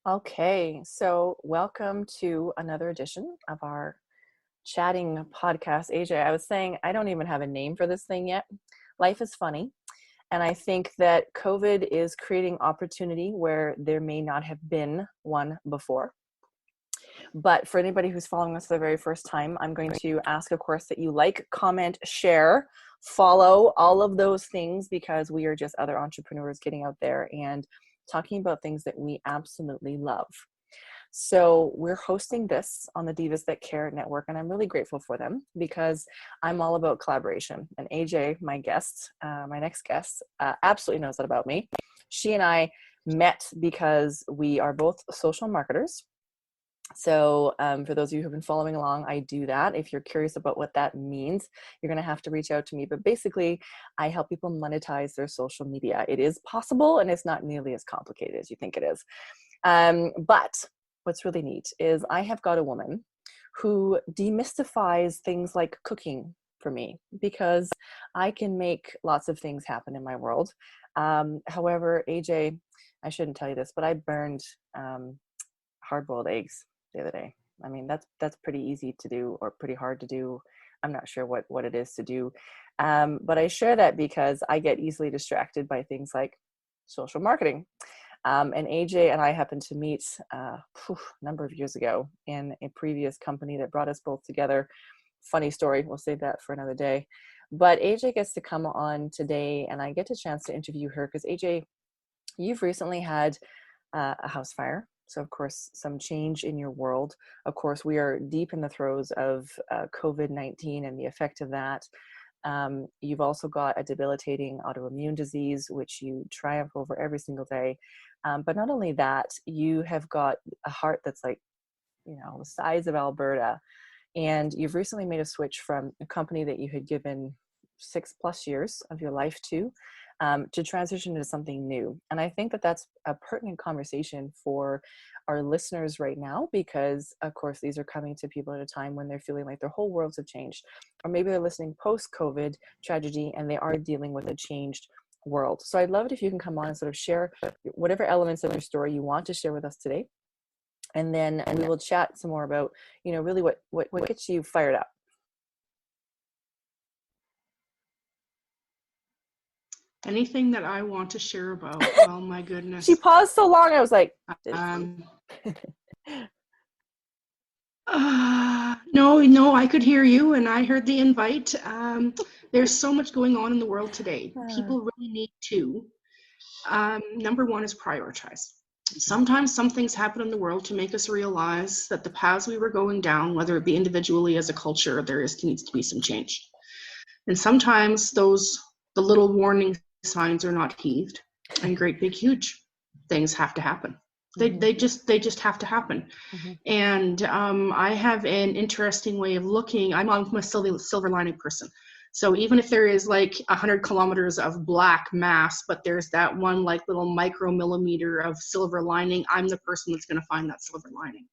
Okay, so welcome to another edition of our chatting podcast. AJ, I was saying I don't even have a name for this thing yet. Life is funny. And I think that COVID is creating opportunity where there may not have been one before. But for anybody who's following us for the very first time, I'm going to ask, of course, that you like, comment, share, follow, all of those things, because we are just other entrepreneurs getting out there and talking about things that we absolutely love. So we're hosting this on the Divas That Care Network, and I'm really grateful for them because I'm all about collaboration. And AJ, my guest, my next guest, absolutely knows that about me. She and I met because we are both social marketers. So for those of you who have been following along, I do that. If you're curious about what that means, you're going to have to reach out to me. But basically, I help people monetize their social media. It is possible, and it's not nearly as complicated as you think it is. But what's really neat is I have got a woman who demystifies things like cooking for me, because I can make lots of things happen in my world. However, AJ, I shouldn't tell you this, but I burned hard-boiled eggs the other day. I mean, that's pretty easy to do, or pretty hard to do. I'm not sure what it is to do. But I share that because I get easily distracted by things like social marketing. And AJ and I happened to meet a number of years ago in a previous company that brought us both together. Funny story, we'll save that for another day. But AJ gets to come on today, and I get a chance to interview her because AJ, you've recently had a house fire. So of course, some change in your world. Of course, we are deep in the throes of COVID-19 and the effect of that. You've also got a debilitating autoimmune disease, which you triumph over every single day. But not only that, you have got a heart that's like, the size of Alberta. And you've recently made a switch from a company that you had given 6+ years of your life to transition into something new. And I think that that's a pertinent conversation for our listeners right now, because of course, these are coming to people at a time when they're feeling like their whole worlds have changed, or maybe they're listening post-COVID tragedy and they are dealing with a changed world. So I'd love it if you can come on and sort of share whatever elements of your story you want to share with us today. And then we will chat some more about, really what gets you fired up. Anything that I want to share about. Oh my goodness. She paused so long. I was like, no, I could hear you, and I heard the invite. There's so much going on in the world today. People really need to. Number one is prioritize. Sometimes some things happen in the world to make us realize that the paths we were going down, whether it be individually as a culture, needs to be some change. And sometimes the little warning signs are not heaved, and great big huge things have to happen. They just have to happen. Mm-hmm. And I have an interesting way of looking. I'm a silver lining person. So even if there is like 100 kilometers of black mass, but there's that one like little micromillimeter of silver lining, I'm the person that's going to find that silver lining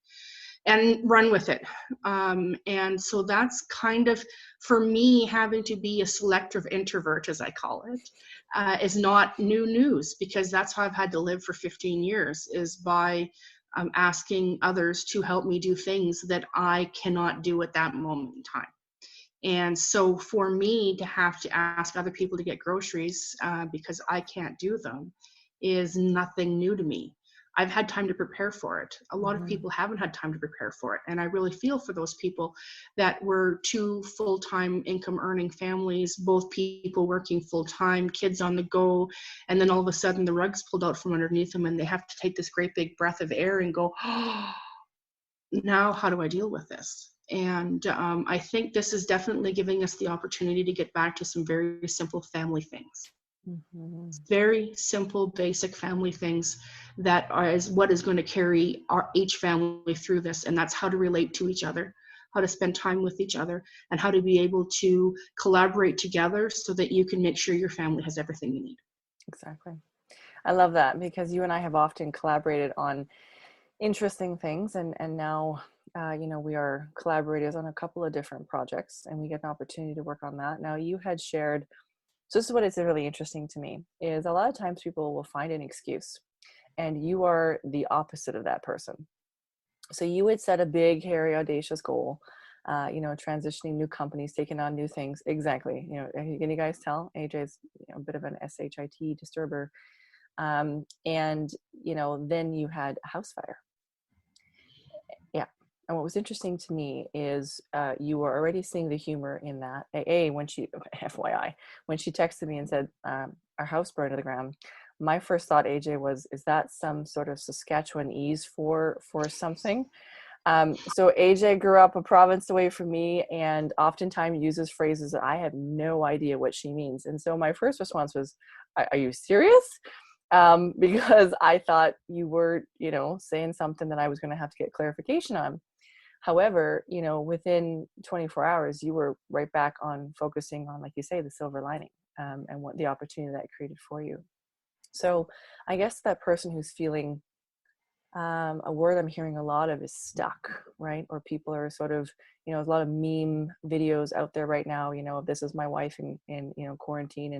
and run with it. And so that's kind of, for me, having to be a selective introvert, as I call it, is not new news, because that's how I've had to live for 15 years, is by asking others to help me do things that I cannot do at that moment in time. And so for me to have to ask other people to get groceries because I can't do them is nothing new to me. I've had time to prepare for it. A lot of people haven't had time to prepare for it. And I really feel for those people that were two full-time income earning families, both people working full-time, kids on the go, and then all of a sudden the rug's pulled out from underneath them and they have to take this great big breath of air and go, oh, now how do I deal with this? And I think this is definitely giving us the opportunity to get back to some very simple family things. Mm-hmm. Very simple, basic family things that is what is going to carry each family through this. And that's how to relate to each other, how to spend time with each other, and how to be able to collaborate together so that you can make sure your family has everything you need. Exactly. I love that, because you and I have often collaborated on interesting things, and now we are collaborators on a couple of different projects, and we get an opportunity to work on that. Now, you had shared, so this is what is really interesting to me, is a lot of times people will find an excuse, and you are the opposite of that person. So you would set a big, hairy, audacious goal, transitioning new companies, taking on new things. Exactly. Can you guys tell? AJ's a bit of an SHIT disturber. And, then you had a house fire. Yeah. And what was interesting to me is you were already seeing the humor in that. When she, FYI, when she texted me and said, our house burned to the ground, my first thought, AJ, was, is that some sort of Saskatchewanese for something? So AJ grew up a province away from me and oftentimes uses phrases that I have no idea what she means. And so my first response was, are you serious? Because I thought you were, saying something that I was going to have to get clarification on. However, within 24 hours, you were right back on focusing on, like you say, the silver lining, and what the opportunity that created for you. So I guess that person who's feeling, a word I'm hearing a lot of is stuck, right? Or people are sort of, there's a lot of meme videos out there right now, of this is my wife in quarantine,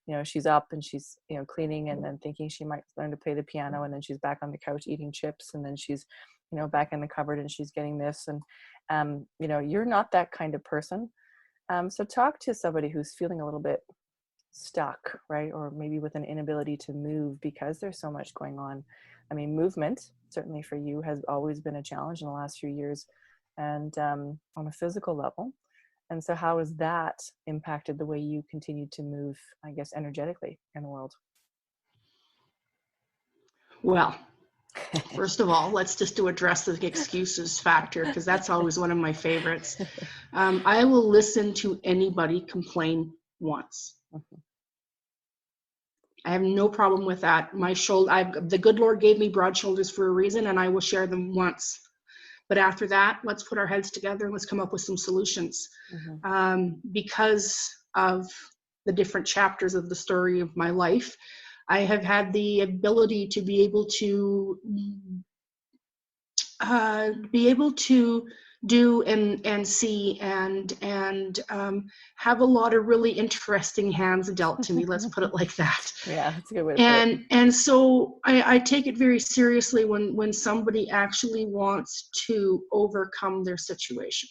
and she's up and she's cleaning and then thinking she might learn to play the piano, and then she's back on the couch eating chips, and then she's back in the cupboard and she's getting this, and you're not that kind of person. So talk to somebody who's feeling a little bit stuck, right? Or maybe with an inability to move because there's so much going on. I mean, movement certainly for you has always been a challenge in the last few years, and on a physical level. And so how has that impacted the way you continue to move, I guess, energetically in the world? Well, first of all, let's just address the excuses factor, because that's always one of my favorites. I will listen to anybody complain once. Mm-hmm. I have no problem with that. The good Lord gave me broad shoulders for a reason, and I will share them once. But after that, let's put our heads together and let's come up with some solutions. Mm-hmm. Because of the different chapters of the story of my life, I have had the ability to be able to do and see and have a lot of really interesting hands dealt to me. Let's put it like that. Yeah, that's a good way to put it. And so I take it very seriously when somebody actually wants to overcome their situation.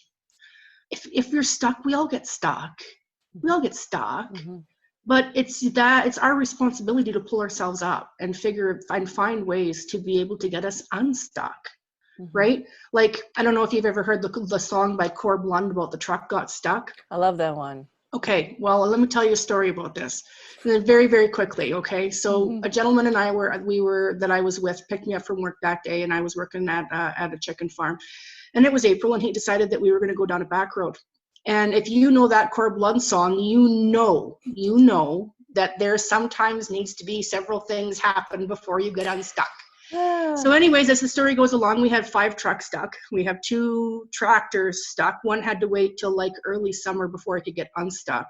If you're stuck, we all get stuck. We all get stuck. Mm-hmm. But it's our responsibility to pull ourselves up and find ways to be able to get us unstuck. Mm-hmm. Right? Like, I don't know if you've ever heard the song by Corb Lund about the truck got stuck. I love that one. Okay, well, let me tell you a story about this. Very, very quickly, okay? So mm-hmm. a gentleman and I was with picked me up from work that day, and I was working at a chicken farm. And it was April, and he decided that we were going to go down a back road. And if you know that Corb Lund song, you know that there sometimes needs to be several things happen before you get unstuck. So anyways, as the story goes along, we had 5 trucks stuck. We have 2 tractors stuck. One had to wait till like early summer before it could get unstuck.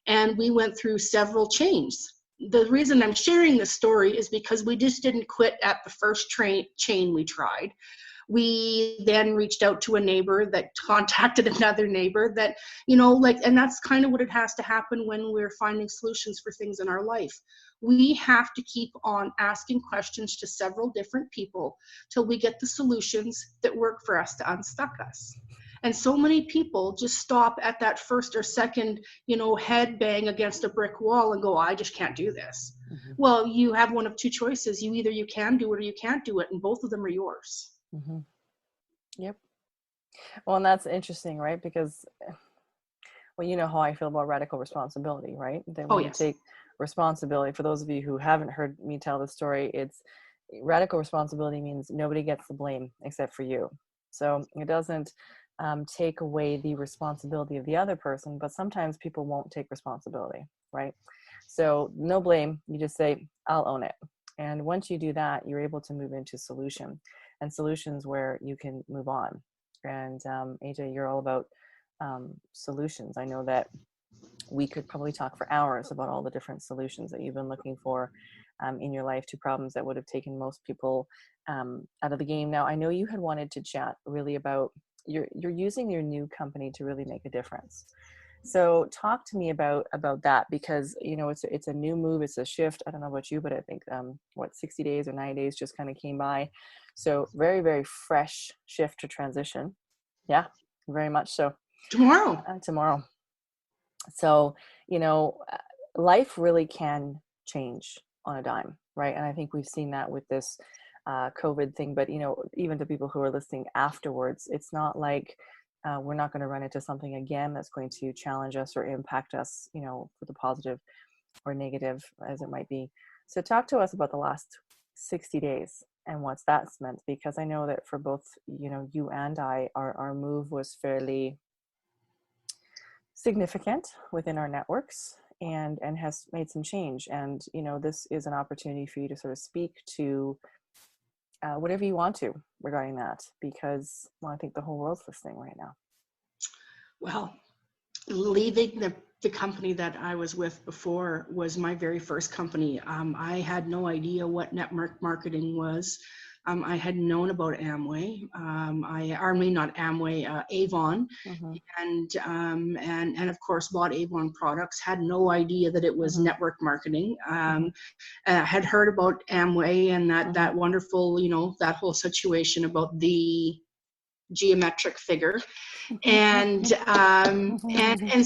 And we went through several chains. The reason I'm sharing this story is because we just didn't quit at the first chain we tried. We then reached out to a neighbor that contacted another neighbor that, and that's kind of what it has to happen when we're finding solutions for things in our life. We have to keep on asking questions to several different people till we get the solutions that work for us to unstuck us. And so many people just stop at that first or second, head bang against a brick wall and go, I just can't do this. Mm-hmm. Well, you have one of 2 choices. Either you can do it or you can't do it, and both of them are yours. Mm-hmm. Yep. Well, and that's interesting, right? Because, well, you know how I feel about radical responsibility, right? That when yes. you take responsibility, for those of you who haven't heard me tell the story, it's radical responsibility means nobody gets the blame except for you. So it doesn't take away the responsibility of the other person, but sometimes people won't take responsibility, right? So no blame. You just say, I'll own it. And once you do that, you're able to move into solutions where you can move on. And AJ, you're all about solutions. I know that we could probably talk for hours about all the different solutions that you've been looking for in your life to problems that would have taken most people out of the game. Now, I know you had wanted to chat really about you're using your new company to really make a difference. So talk to me about that, because it's a new move, it's a shift. I don't know about you, but I think 60 days or 90 days just kind of came by. So very, very fresh shift to transition. Yeah, very much so. Tomorrow. So, life really can change on a dime, right? And I think we've seen that with this COVID thing, but even to people who are listening afterwards, it's not like we're not going to run into something again that's going to challenge us or impact us, for the positive or negative as it might be. So talk to us about the last 60 days and what's that's meant, because I know that for both, you and I, our move was fairly significant within our networks and has made some change. And, this is an opportunity for you to sort of speak to whatever you want to regarding that, because, I think the whole world's listening right now. Well, leaving the company that I was with before was my very first company. I had no idea what network marketing was. I had known about Amway. Not Amway, Avon, and of course bought Avon products. Had no idea that it was network marketing. Had heard about Amway and that wonderful, that whole situation about the geometric figure, and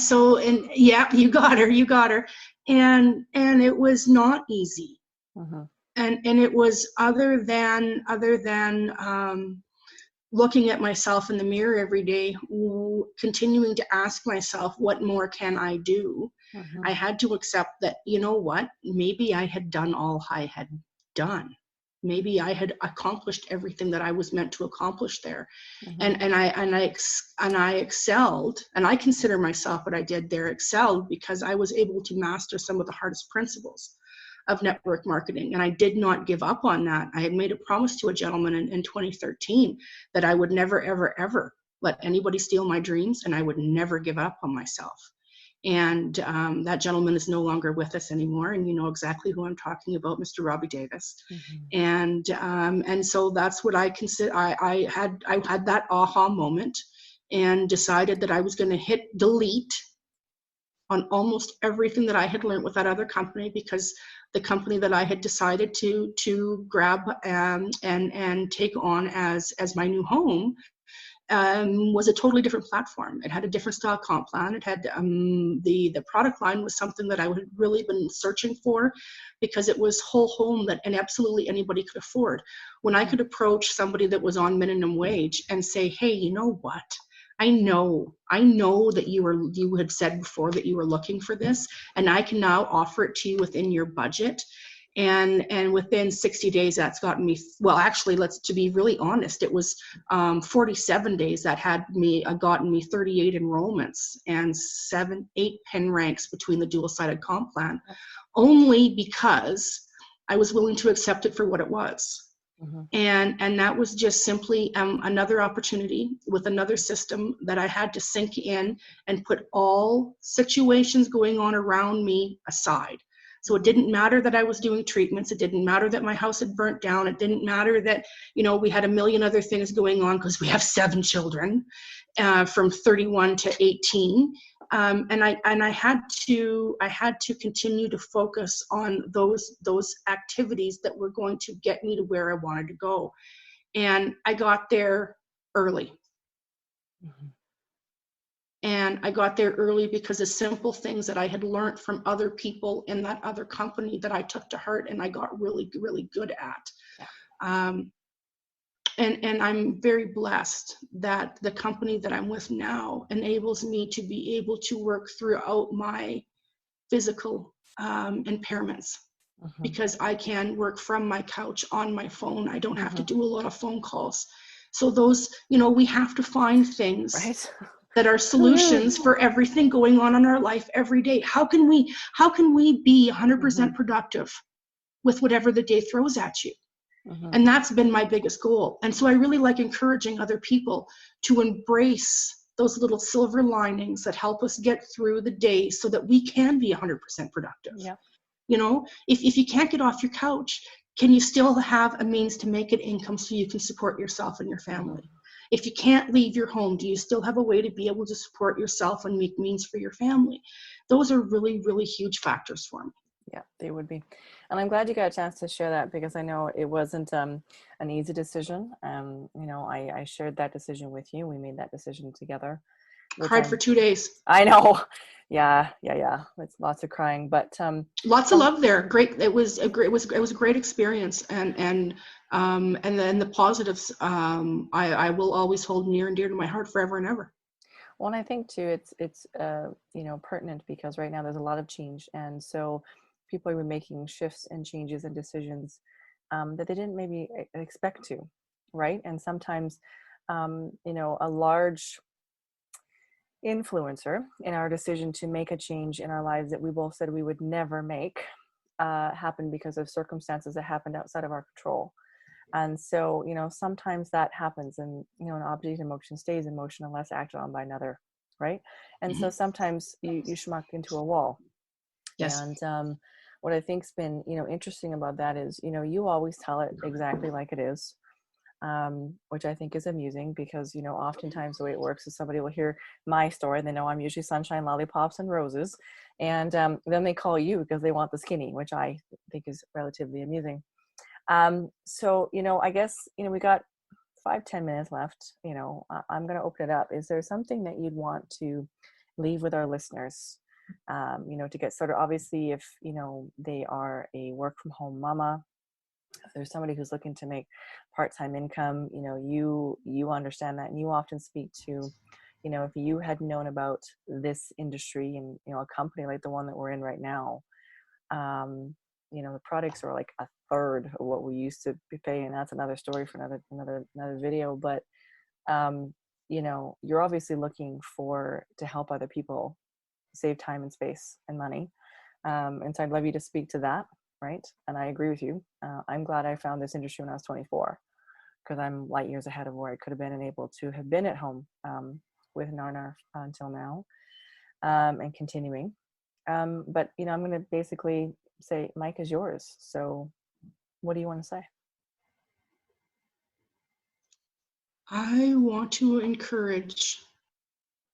so yeah, you got her, and it was not easy. And it was other than looking at myself in the mirror every day, continuing to ask myself, what more can I do? I had to accept that, what, maybe I had done all I had done. Maybe I had accomplished everything that I was meant to accomplish there. And I excelled, and I consider myself what I did there excelled, because I was able to master some of the hardest principles of network marketing. And I did not give up on that. I had made a promise to a gentleman in 2013 that I would never, ever, ever let anybody steal my dreams, and I would never give up on myself. And that gentleman is no longer with us anymore. And you know exactly who I'm talking about, Mr. Robbie Davis. And so that's what I consider. I had that aha moment and decided that I was going to hit delete on almost everything that I had learned with that other company, because the company that I had decided to grab and take on as my new home was a totally different platform. It had a different style comp plan. It had the product line was something that I had really been searching for, because it was whole home and absolutely anybody could afford. When I could approach somebody that was on minimum wage and say, hey, you know what? I know that you had said before that you were looking for this, and I can now offer it to you within your budget. And within 60 days, that's gotten me, well, actually, to be really honest, it was 47 days that had gotten me 38 enrollments and 8 pen ranks between the dual-sided comp plan, only because I was willing to accept it for what it was. And that was just simply another opportunity with another system that I had to sink in and put all situations going on around me aside. So it didn't matter that I was doing treatments. It didn't matter that my house had burnt down. It didn't matter that, we had a million other things going on, because we have 7 children from 31 to 18. And I had to continue to focus on those activities that were going to get me to where I wanted to go. And I got there early. And I got there early because of simple things that I had learned from other people in that other company that I took to heart and I got really, really good at. And I'm very blessed that the company that I'm with now enables me to be able to work throughout my physical impairments, because I can work from my couch on my phone. I don't have to do a lot of phone calls. So those, we have to find things that are solutions for everything going on in our life every day. How can we be 100% productive with whatever the day throws at you? And that's been my biggest goal. And so I really like encouraging other people to embrace those little silver linings that help us get through the day so that we can be 100% productive. If you can't get off your couch, can you still have a means to make an income so you can support yourself and your family? If you can't leave your home, do you still have a way to be able to support yourself and make means for your family? Those are really, really huge factors for me. Yeah, they would be. And I'm glad you got a chance to share that, because I know it wasn't an easy decision. I shared that decision with you. We made that decision together, which Cried for 2 days. I know. Yeah. It's lots of crying, but lots of love there. Great. It was a great experience, and then the positives, I will always hold near and dear to my heart forever and ever. Well, and I think too, it's pertinent, because right now there's a lot of change, and so people are making shifts and changes and decisions that they didn't maybe expect to, right? And sometimes, a large influencer in our decision to make a change in our lives that we both said we would never make happened because of circumstances that happened outside of our control. And so, sometimes that happens, and, an object in motion stays in motion unless acted on by another, right? And so sometimes you schmuck into a wall. Yes. And what I think's been, interesting about that is, you always tell it exactly like it is, which I think is amusing, because, oftentimes the way it works is somebody will hear my story. They know I'm usually sunshine, lollipops, and roses. And then they call you because they want the skinny, which I think is relatively amusing. So, I guess, we got 5-10 minutes left. I'm going to open it up. Is there something that you'd want to leave with our listeners, to get started? Obviously, if, they are a work from home mama, if there's somebody who's looking to make part-time income, you understand that, and you often speak to, if you had known about this industry and, a company like the one that we're in right now, the products are like a third of what we used to be paying. That's another story for another video. But, you're obviously looking to help other people save time and space and money. And so I'd love you to speak to that. Right. And I agree with you. I'm glad I found this industry when I was 24, because I'm light years ahead of where I could have been and able to have been at home with Narnar until now, and continuing. But, I'm going to basically say, Mike is yours. So what do you want to say? I want to encourage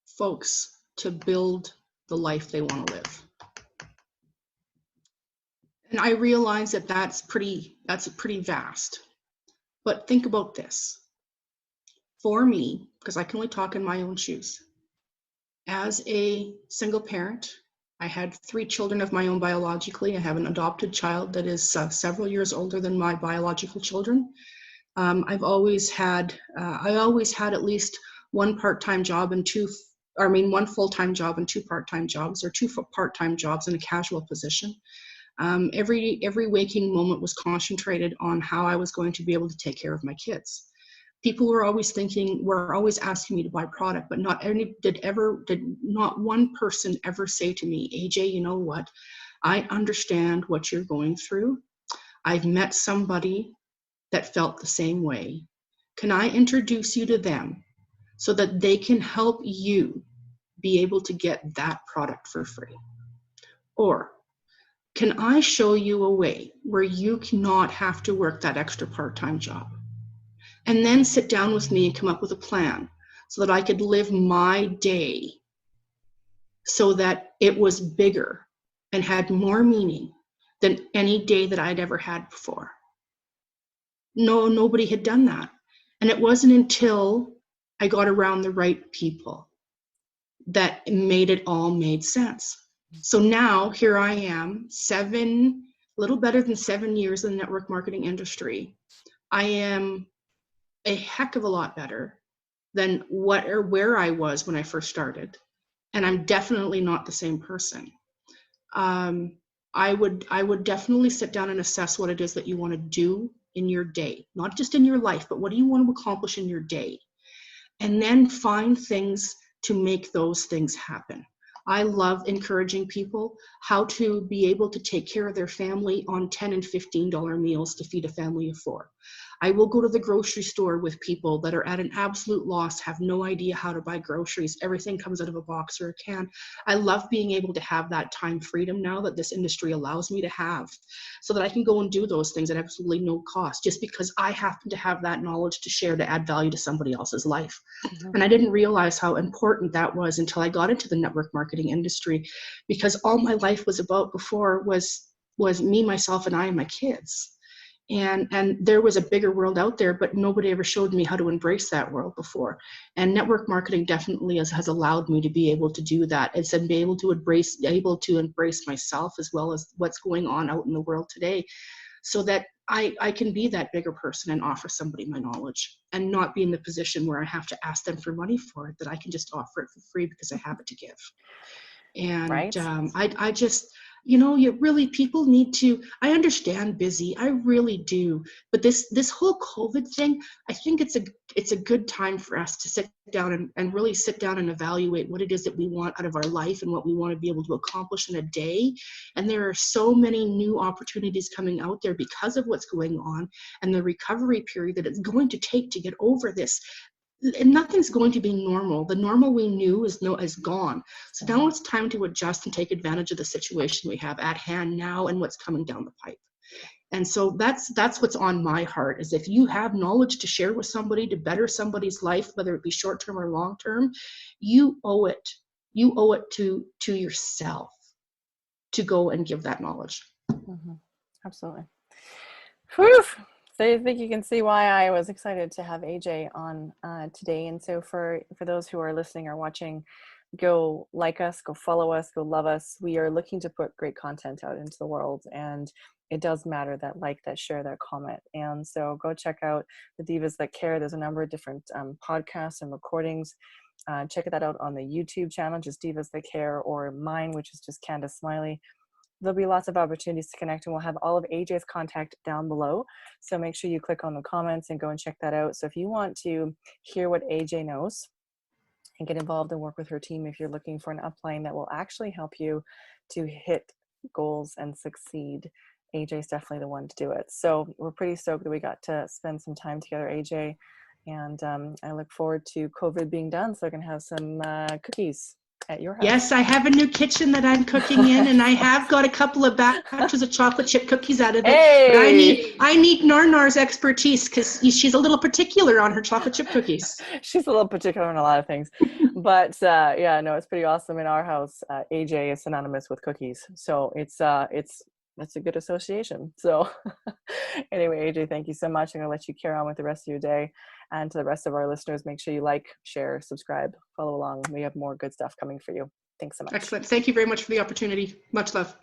folks to build the life they want to live. And I realize that that's pretty vast. But think about this. For me, because I can only talk in my own shoes, as a single parent, I had 3 children of my own biologically. I have an adopted child that is several years older than my biological children. I always had at least one part-time job and one full-time job and 2 part-time jobs, or 2 part-time jobs in a casual position. Every waking moment was concentrated on how I was going to be able to take care of my kids. People were always asking me to buy product, but did not one person ever say to me, AJ, you know what? I understand what you're going through. I've met somebody that felt the same way. Can I introduce you to them so that they can help you be able to get that product for free? Or can I show you a way where you cannot have to work that extra part-time job? And then sit down with me and come up with a plan so that I could live my day so that it was bigger and had more meaning than any day that I'd ever had before. No, nobody had done that. And it wasn't until I got around the right people that it all made sense. So now here I am, little better than 7 years in the network marketing industry. I am a heck of a lot better than where I was when I first started. And I'm definitely not the same person. I would definitely sit down and assess what it is that you want to do in your day, not just in your life, but what do you want to accomplish in your day? And then find things to make those things happen. I love encouraging people how to be able to take care of their family on $10 and $15 meals to feed a family of 4. I will go to the grocery store with people that are at an absolute loss, have no idea how to buy groceries. Everything comes out of a box or a can. I love being able to have that time freedom now that this industry allows me to have, so that I can go and do those things at absolutely no cost, just because I happen to have that knowledge to share, to add value to somebody else's life. Mm-hmm. And I didn't realize how important that was until I got into the network marketing industry, because all my life was about before was me, myself, and I and my kids. And there was a bigger world out there, but nobody ever showed me how to embrace that world before. And network marketing definitely has allowed me to be able to do that. It's been able to embrace myself as well as what's going on out in the world today, so that I can be that bigger person and offer somebody my knowledge and not be in the position where I have to ask them for money for it, that I can just offer it for free because I have it to give. And Right. I just, you really, people need to, I understand busy, I really do, but this whole COVID thing, I think it's a good time for us to sit down and really sit down and evaluate what it is that we want out of our life and what we want to be able to accomplish in a day. And there are so many new opportunities coming out there because of what's going on and the recovery period that it's going to take to get over this. And nothing's going to be normal. The normal we knew is gone. So now it's time to adjust and take advantage of the situation we have at hand now and what's coming down the pipe. And so that's what's on my heart, is if you have knowledge to share with somebody to better somebody's life, whether it be short-term or long-term, you owe it. You owe it to yourself to go and give that knowledge. Mm-hmm. Absolutely. Whew. So I think you can see why I was excited to have AJ on today. And so for those who are listening or watching, go like us, go follow us, go love us. We are looking to put great content out into the world, and it does matter that like, that share, that comment. And so go check out the Divas That Care. There's a number of different podcasts and recordings. Check that out on the YouTube channel, just Divas That Care, or mine, which is just Candace Smiley. There'll be lots of opportunities to connect, and we'll have all of AJ's contact down below. So make sure you click on the comments and go and check that out. So if you want to hear what AJ knows and get involved and work with her team, if you're looking for an upline that will actually help you to hit goals and succeed, AJ's definitely the one to do it. So we're pretty stoked that we got to spend some time together, AJ. And I look forward to COVID being done so I can have some cookies at your house. Yes, I have a new kitchen that I'm cooking in, and I have got a couple of batches of chocolate chip cookies out of it. Hey! But I need Narnar's expertise, because she's a little particular on her chocolate chip cookies. She's a little particular on a lot of things, but yeah, no, it's pretty awesome. In our house, AJ is synonymous with cookies, so that's a good association. So anyway, AJ, thank you so much. I'm gonna let you carry on with the rest of your day. And to the rest of our listeners, make sure you like, share, subscribe, follow along. We have more good stuff coming for you. Thanks so much. Excellent. Thank you very much for the opportunity. Much love.